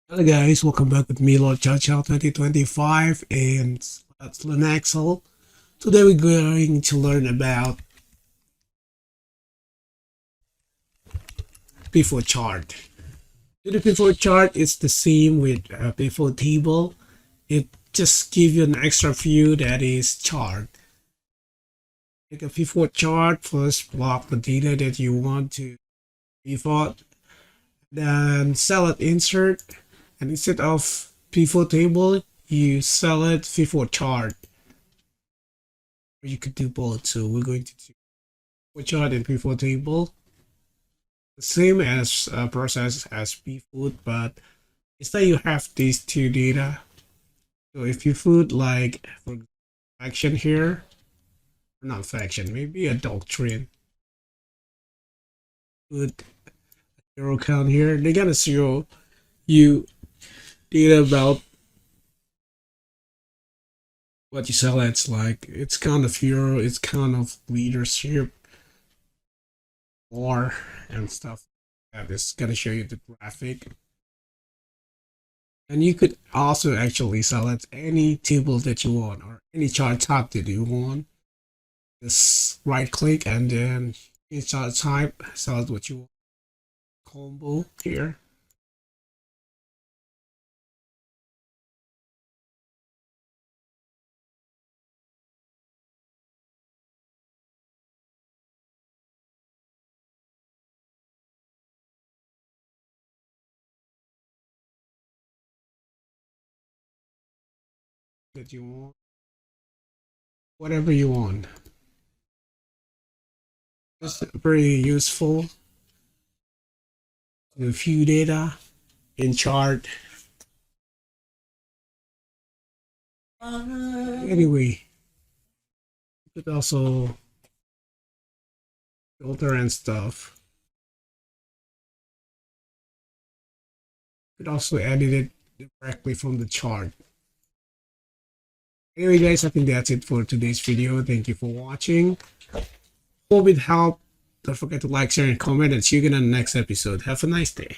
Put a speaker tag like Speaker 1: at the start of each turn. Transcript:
Speaker 1: Hello guys, welcome back with me, Lord Chow Chow 2025, and that's Lenaxel. Today we're going to learn about pivot chart. The pivot chart is the same with pivot table. It just gives you an extra view that is chart. Make a pivot chart, first block the data that you want to pivot, then select insert, and instead of pivot table, you select pivot chart. You could do both, so we're going to do pivot chart and pivot table. The same as process as pivot, but instead you have these two data. So if you put like for faction here, or not faction, maybe a doctrine, put a zero count here, they're gonna show you data about what you select. Like it's kind of hero, it's kind of leadership, war, and stuff. That is gonna show you the graphic. And you could also actually select any table that you want or any chart type that you want. Just right click and then in chart type, select what you want. Combo here. That you want. Whatever you want. It's very useful to view data in chart. Anyway, you could also filter and stuff. You could also edit it directly from the chart. Anyway guys, I think that's it for today's video. Thank you for watching. Hope it helped. Don't forget to like, share, and comment, and see you again on the next episode. Have a nice day.